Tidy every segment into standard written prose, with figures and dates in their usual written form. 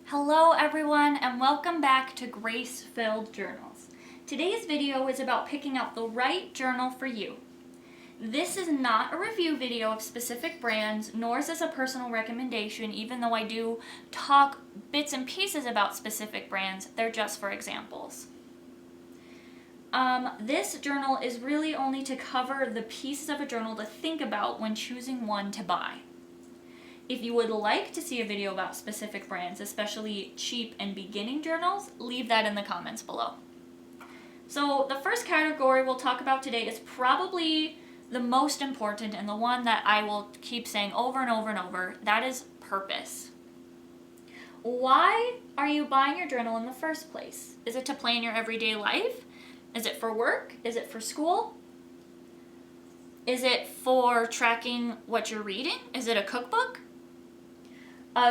Hello everyone and welcome back to Grace-Filled Journals. Today's video is about picking out the right journal for you. This is not a review video of specific brands, nor is this a personal recommendation, even though I do talk bits and pieces about specific brands. They're just for examples. This journal is really only to cover the pieces of a journal to think about when choosing one to buy. If you would like to see a video about specific brands, especially cheap and beginning journals, leave that in the comments below. So the first category we'll talk about today is probably the most important and the one that I will keep saying over and over and over. That is purpose. Why are you buying your journal in the first place? Is it to plan your everyday life? Is it for work? Is it for school? Is it for tracking what you're reading? Is it a cookbook?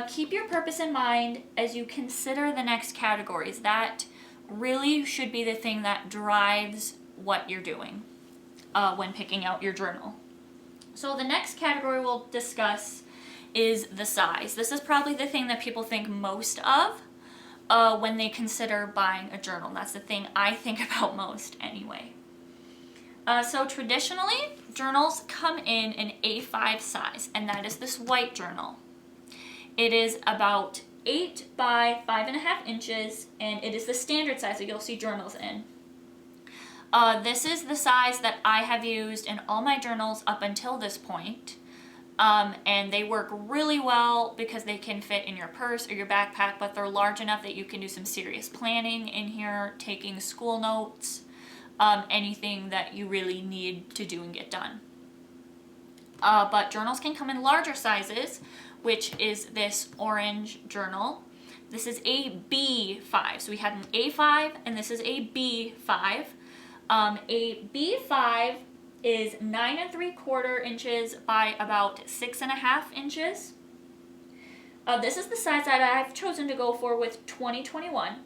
Keep your purpose in mind as you consider the next categories. That really should be the thing that drives what you're doing when picking out your journal. So the next category we'll discuss is the size. This is probably the thing that people think most of when they consider buying a journal. That's the thing I think about most anyway. So traditionally, journals come in an A5 size, and that is this white journal. It is about 8 by 5.5 inches, and it is the standard size that you'll see journals in. This is the size that I have used in all my journals up until this point, and they work really well because they can fit in your purse or your backpack, but they're large enough that you can do some serious planning in here, taking school notes, anything that you really need to do and get done. But journals can come in larger sizes, which is this orange journal. This is a B5. So we had an A5 and this is a B5. A B5 is 9 3/4 inches by about 6.5 inches. This is the size that I've chosen to go for with 2021.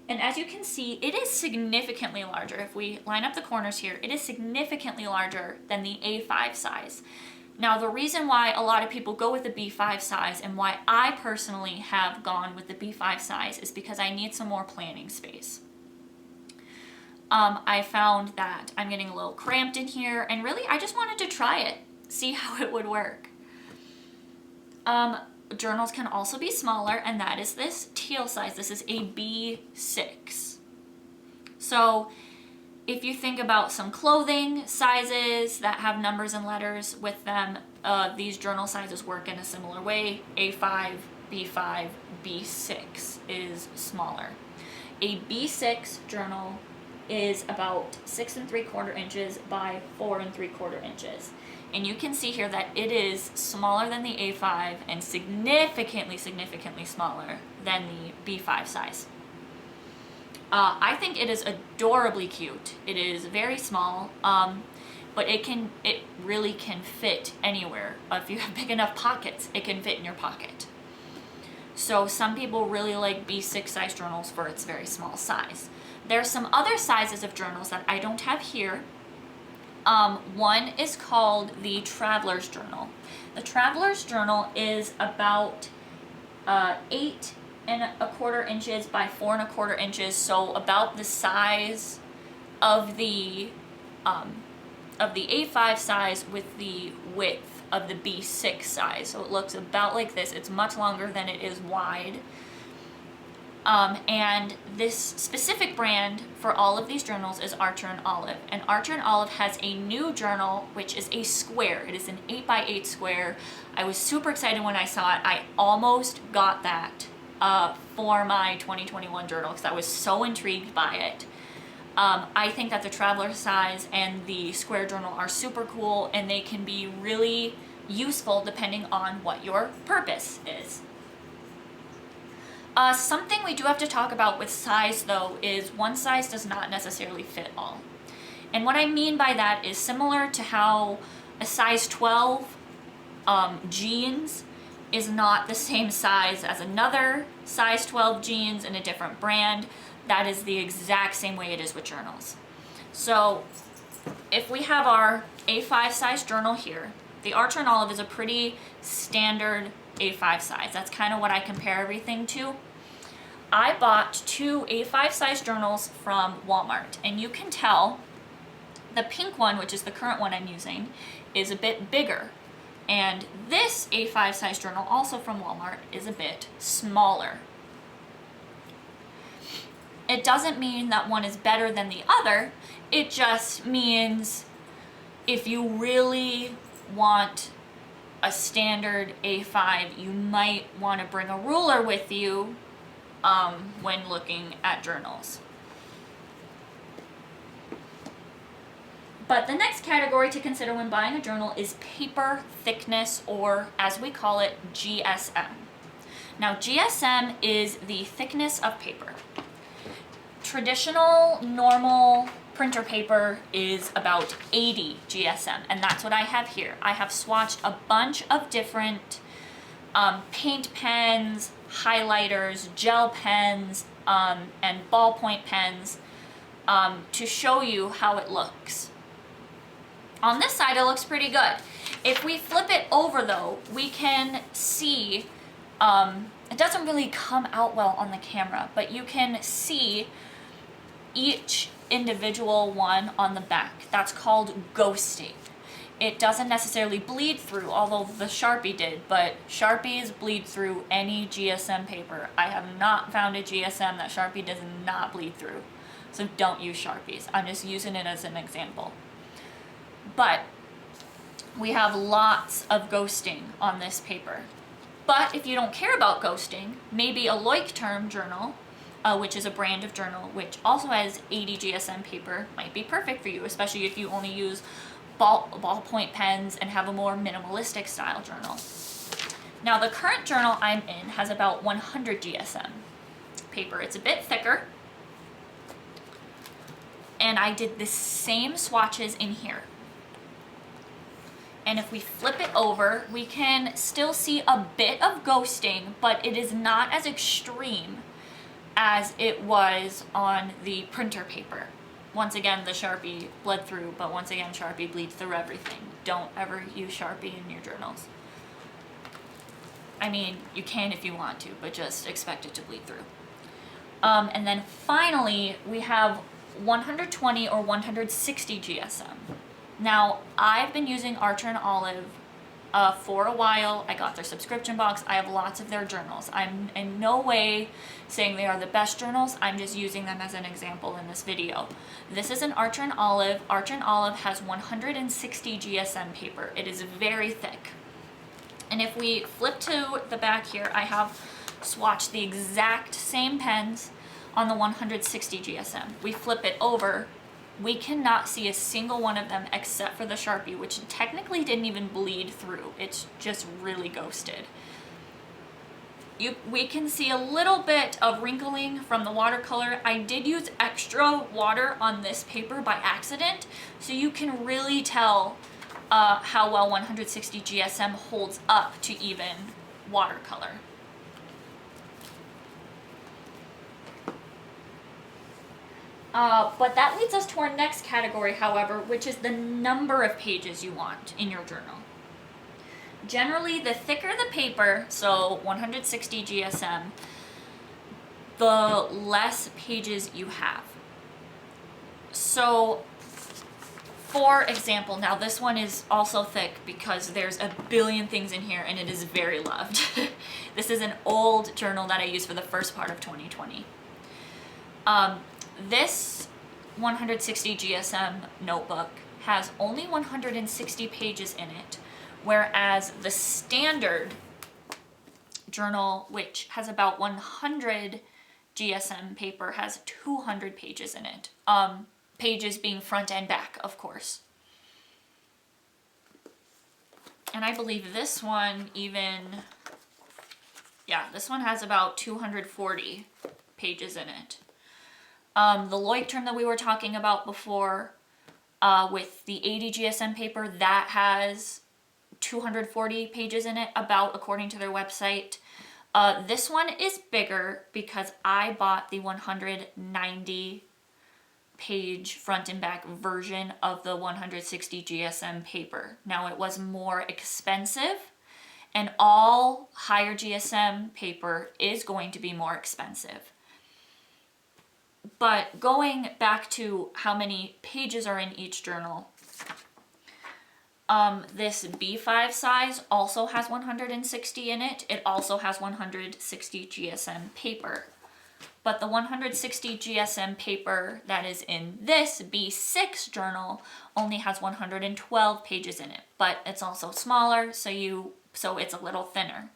And as you can see, it is significantly larger. If we line up the corners here, it is significantly larger than the A5 size. Now, the reason why a lot of people go with the B5 size and why I personally have gone with the B5 size is because I need some more planning space. I found that I'm getting a little cramped in here, and really I just wanted to try it, see how it would work. Journals can also be smaller, and that is this teal size. This is a B6. So if you think about some clothing sizes that have numbers and letters with them, these journal sizes work in a similar way. A5, B5, B6 is smaller. A B6 journal is about 6 3/4 inches by 4 3/4 inches. And you can see here that it is smaller than the A5 and significantly smaller than the B5 size. I think it is adorably cute. It is very small, but it really can fit anywhere. If you have big enough pockets, it can fit in your pocket. So some people really like B6 size journals for its very small size. There are some other sizes of journals that I don't have here. One is called the Traveler's Journal. The Traveler's Journal is about 8 1/4 inches by 4 1/4 inches, so about the size of the A5 size with the width of the B6 size. So it looks about like this. It's much longer than it is wide. And this specific brand for all of these journals is Archer and Olive. And Archer and Olive has a new journal, which is a square. It is an 8 by 8 square. I was super excited when I saw it. I almost got that for my 2021 journal because I was so intrigued by it. I think that the traveler size and the square journal are super cool, and they can be really useful depending on what your purpose is. Something we do have to talk about with size, though, is one size does not necessarily fit all. And what I mean by that is similar to how a size 12 jeans is not the same size as another size 12 jeans in a different brand. That is the exact same way it is with journals. So if we have our A5 size journal here, the Archer and Olive is a pretty standard A5 size. That's kind of what I compare everything to. I bought 2 A5 size journals from Walmart, and you can tell the pink one, which is the current one I'm using, is a bit bigger. And this A5 size journal, also from Walmart, is a bit smaller. It doesn't mean that one is better than the other. It just means if you really want a standard A5, you might want to bring a ruler with you when looking at journals. But the next category to consider when buying a journal is paper thickness, or as we call it, GSM. Now, GSM is the thickness of paper. Traditional, normal printer paper is about 80 GSM, and that's what I have here. I have swatched a bunch of different paint pens, highlighters, gel pens, and ballpoint pens to show you how it looks. On this side, it looks pretty good. If we flip it over though, we can see, it doesn't really come out well on the camera, but you can see each individual one on the back. That's called ghosting. It doesn't necessarily bleed through, although the Sharpie did, but Sharpies bleed through any GSM paper. I have not found a GSM that Sharpie does not bleed through. So don't use Sharpies. I'm just using it as an example. But we have lots of ghosting on this paper. But if you don't care about ghosting, maybe a Leuchtturm journal, which is a brand of journal which also has 80 GSM paper, might be perfect for you, especially if you only use ballpoint pens and have a more minimalistic style journal. Now, the current journal I'm in has about 100 GSM paper. It's a bit thicker. And I did the same swatches in here. And if we flip it over, we can still see a bit of ghosting, but it is not as extreme as it was on the printer paper. Once again, the Sharpie bled through, but once again, Sharpie bleeds through everything. Don't ever use Sharpie in your journals. I mean, you can if you want to, but just expect it to bleed through. And then finally, we have 120 or 160 GSM. Now, I've been using Archer and Olive for a while. I got their subscription box. I have lots of their journals. I'm in no way saying they are the best journals. I'm just using them as an example in this video. This is an Archer and Olive. Archer and Olive has 160 GSM paper. It is very thick. And if we flip to the back here, I have swatched the exact same pens on the 160 GSM. We flip it over, we cannot see a single one of them except for the Sharpie, which technically didn't even bleed through. It's just really ghosted. We can see a little bit of wrinkling from the watercolor. I did use extra water on this paper by accident, so you can really tell how well 160 GSM holds up to even watercolor. But that leads us to our next category, however, which is the number of pages you want in your journal. Generally, the thicker the paper, so 160 GSM, the less pages you have. So, for example, now this one is also thick because there's a billion things in here and it is very loved. This is an old journal that I used for the first part of 2020. This 160 GSM notebook has only 160 pages in it, whereas the standard journal, which has about 100 GSM paper, has 200 pages in it. Pages being front and back, of course. And I believe this one even, yeah, this one has about 240 pages in it. The Leuchtturm that we were talking about before, with the 80 GSM paper, that has 240 pages in it, about, according to their website. This one is bigger because I bought the 190 page front and back version of the 160 GSM paper. Now, it was more expensive, and all higher GSM paper is going to be more expensive. But going back to how many pages are in each journal, this B5 size also has 160 in it. It also has 160 GSM paper. But the 160 GSM paper that is in this B6 journal only has 112 pages in it, but it's also smaller, so it's a little thinner.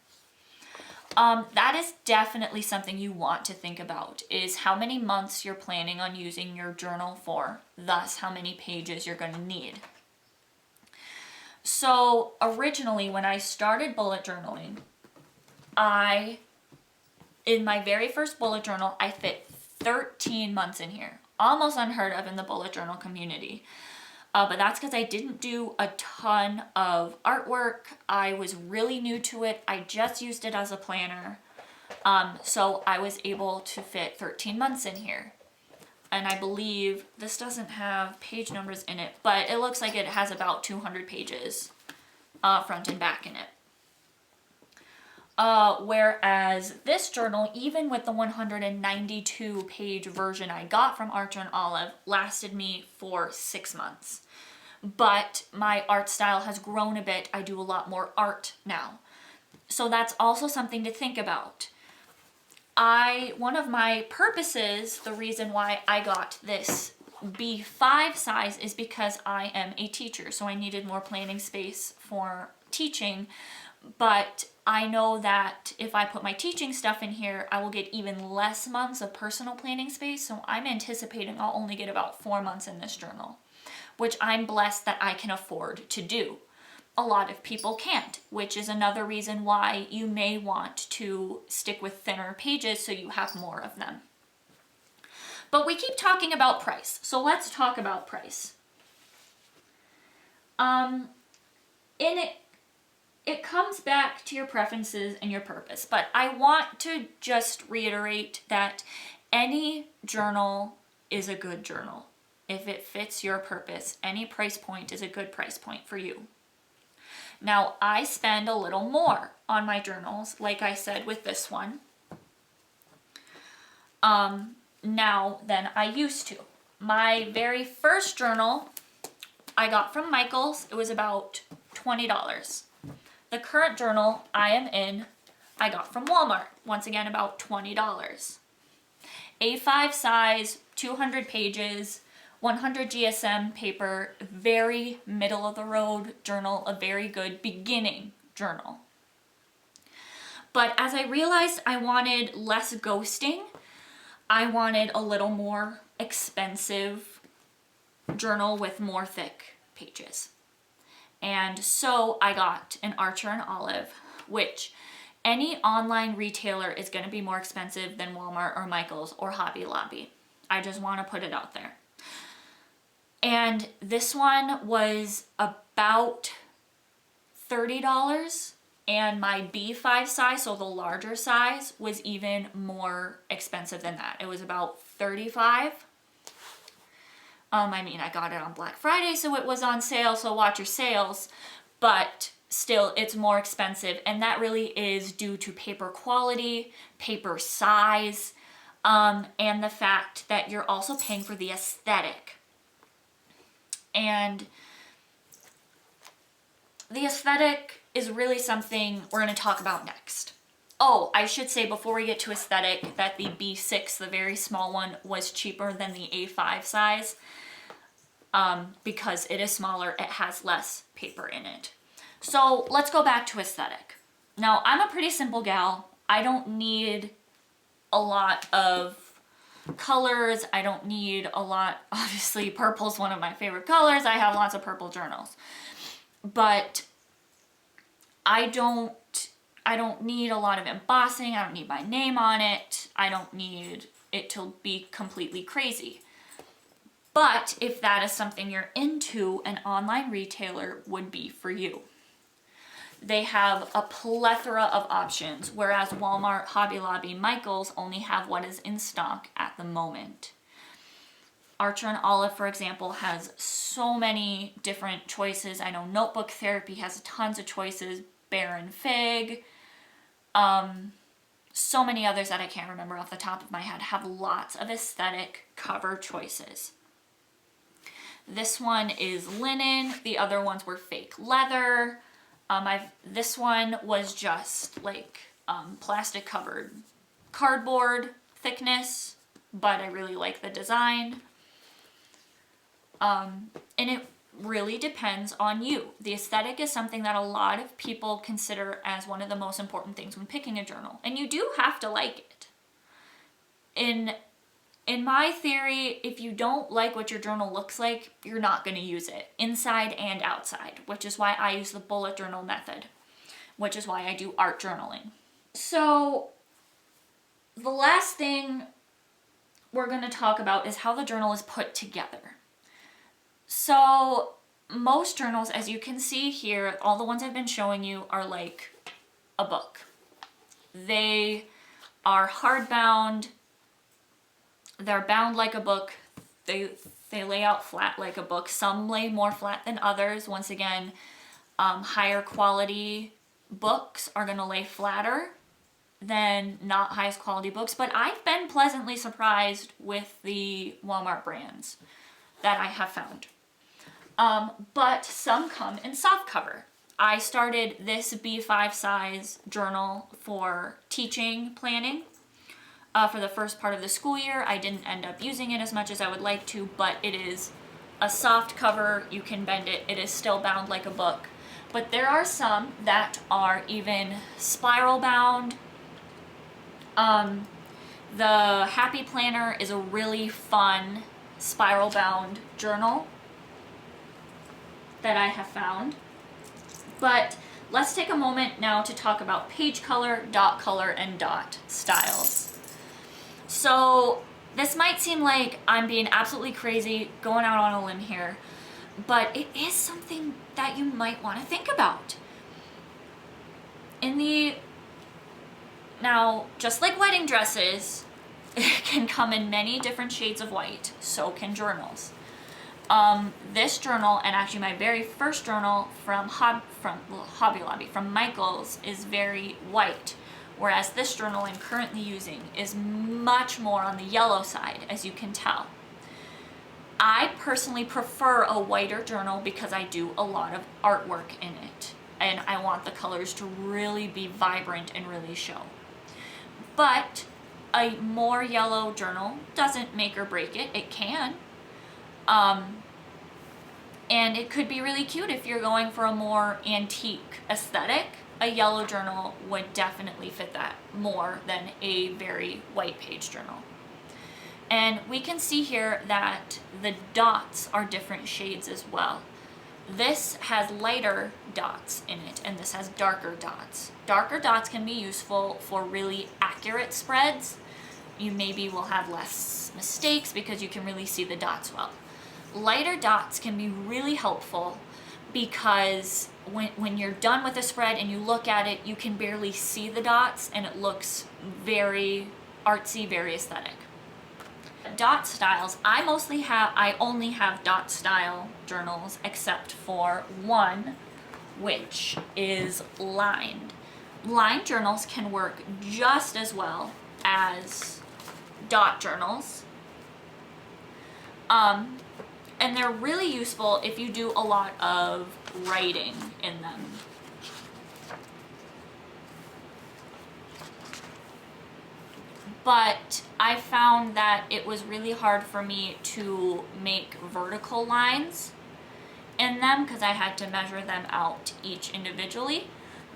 That is definitely something you want to think about, is how many months you're planning on using your journal for, thus how many pages you're going to need. So originally when I started bullet journaling, in my very first bullet journal, I fit 13 months in here. Almost unheard of in the bullet journal community. But that's because I didn't do a ton of artwork. I was really new to it. I just used it as a planner. So I was able to fit 13 months in here. And I believe this doesn't have page numbers in it, but it looks like it has about 200 pages front and back in it. Whereas this journal, even with the 192 page version I got from Archer and Olive, lasted me for 6 months. But my art style has grown a bit. I do a lot more art now. So that's also something to think about. One of my purposes, the reason why I got this B5 size is because I am a teacher, so I needed more planning space for teaching. But I know that if I put my teaching stuff in here, I will get even less months of personal planning space. So I'm anticipating I'll only get about 4 months in this journal, which I'm blessed that I can afford to do. A lot of people can't, which is another reason why you may want to stick with thinner pages so you have more of them. But we keep talking about price, so let's talk about price. It comes back to your preferences and your purpose, but I want to just reiterate that any journal is a good journal. If it fits your purpose, any price point is a good price point for you. Now, I spend a little more on my journals, like I said with this one, now than I used to. My very first journal I got from Michaels. It was about $20. The current journal I am in, I got from Walmart. Once again, about $20. A5 size, 200 pages, 100 GSM paper, very middle of the road journal, a very good beginning journal. But as I realized I wanted less ghosting, I wanted a little more expensive journal with more thick pages. And so I got an Archer and Olive, which any online retailer is going to be more expensive than Walmart or Michaels or Hobby Lobby. I just want to put it out there. And this one was about $30, and my B5 size, so the larger size, was even more expensive than that. It was about $35. I got it on Black Friday, so it was on sale, so watch your sales, but still, it's more expensive, and that really is due to paper quality, paper size, and the fact that you're also paying for the aesthetic. And the aesthetic is really something we're going to talk about next. Oh, I should say before we get to aesthetic that the B6, the very small one, was cheaper than the A5 size because it is smaller, it has less paper in it. So let's go back to aesthetic. Now, I'm a pretty simple gal. I don't need a lot of colors. I don't need a lot. Obviously, purple's one of my favorite colors. I have lots of purple journals. But I don't need a lot of embossing. I don't need my name on it. I don't need it to be completely crazy. But if that is something you're into, an online retailer would be for you. They have a plethora of options, whereas Walmart, Hobby Lobby, Michaels only have what is in stock at the moment. Archer and Olive, for example, has so many different choices. I know Notebook Therapy has tons of choices. Bear and Fig. so many others that I can't remember off the top of my head have lots of aesthetic cover choices. This one is linen. The other ones were fake leather. This one was just like plastic covered cardboard thickness, but I really like the design. And it really depends on you. The aesthetic is something that a lot of people consider as one of the most important things when picking a journal, and you do have to like it. In my theory, if you don't like what your journal looks like, you're not going to use it inside and outside, which is why I use the bullet journal method, which is why I do art journaling. So the last thing we're going to talk about is how the journal is put together. So most journals, as you can see here, all the ones I've been showing you are like a book. They are hardbound. They're bound like a book. They lay out flat like a book. Some lay more flat than others. Once again, higher quality books are going to lay flatter than not highest quality books. But I've been pleasantly surprised with the Walmart brands that I have found. But some come in soft cover. I started this B5 size journal for teaching planning. For the first part of the school year. I didn't end up using it as much as I would like to, but it is a soft cover. You can bend it. It is still bound like a book. But there are some that are even spiral bound. The Happy Planner is a really fun spiral bound journal that I have found. But let's take a moment now to talk about page color, and dot styles. So this might seem like I'm being absolutely crazy, going out on a limb here, but it is something that you might want to think about. Now, just like wedding dresses can come in many different shades of white, so can journals. This journal, and actually my very first journal from Hobby Lobby, from Michaels, is very white. Whereas this journal I'm currently using is much more on the yellow side, as you can tell. I personally prefer a whiter journal because I do a lot of artwork in it, and I want the colors to really be vibrant and really show. But a more yellow journal doesn't make or break it. It can. And it could be really cute if you're going for a more antique aesthetic. A yellow journal would definitely fit that more than a very white page journal. And we can see here that the dots are different shades as well. This has lighter dots in it, and this has darker dots. Darker dots can be useful for really accurate spreads. You maybe will have less mistakes because you can really see the dots well. Lighter dots can be really helpful because when you're done with a spread and you look at it, you can barely see the dots and it looks very artsy, very aesthetic. Dot styles, I only have dot style journals except for one, which is lined. Lined journals can work just as well as dot journals. And they're really useful if you do a lot of writing in them. But I found that it was really hard for me to make vertical lines in them because I had to measure them out each individually.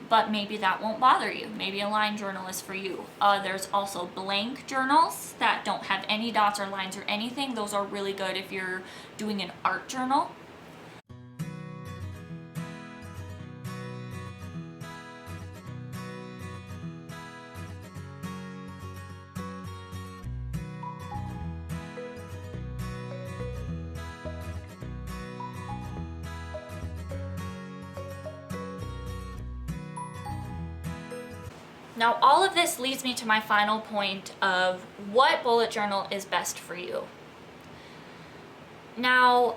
But maybe that won't bother you. Maybe a line journal is for you. There's also blank journals that don't have any dots or lines or anything. Those are really good if you're doing an art journal. Now, all of this leads me to my final point of what bullet journal is best for you. Now,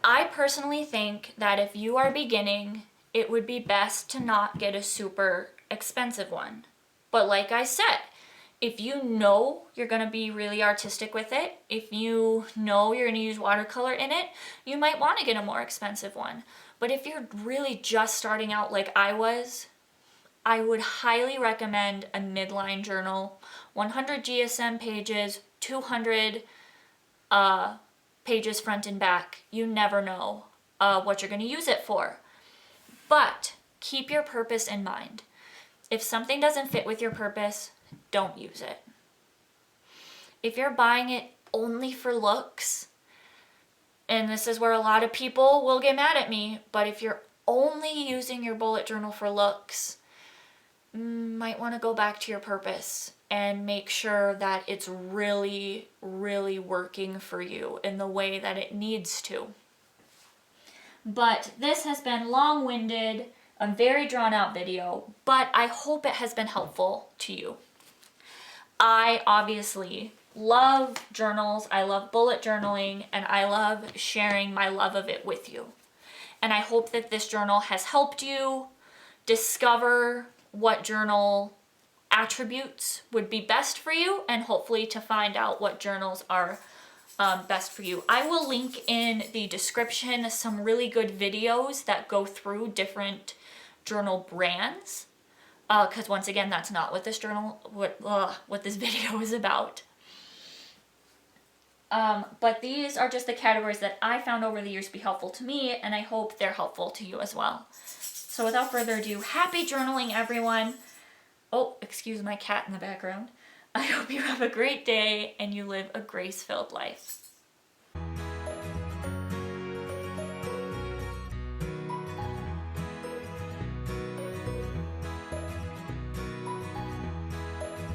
I personally think that if you are beginning, it would be best to not get a super expensive one. But like I said, If you know you're going to be really artistic with it, if you know you're going to use watercolor in it, you might want to get a more expensive one. But if you're really just starting out like I was, I would highly recommend a midline journal, 100 GSM pages, 200 pages front and back. You never know what you're going to use it for. But keep your purpose in mind. If something doesn't fit with your purpose, don't use it. If you're buying it only for looks, and this is where a lot of people will get mad at me, but if you're only using your bullet journal for looks, might want to go back to your purpose and make sure that it's really, really working for you in the way that it needs to. But this has been long-winded, a very drawn-out video, but I hope it has been helpful to you. I obviously love journals, I love bullet journaling, and I love sharing my love of it with you. And I hope that this journal has helped you discover what journal attributes would be best for you, and hopefully to find out what journals are best for you. I will link in the description some really good videos that go through different journal brands, because once again, that's not what this what this video is about. But these are just the categories that I found over the years to be helpful to me, and I hope they're helpful to you as well. So without further ado, happy journaling, everyone. Oh, excuse my cat in the background. I hope you have a great day and you live a grace-filled life.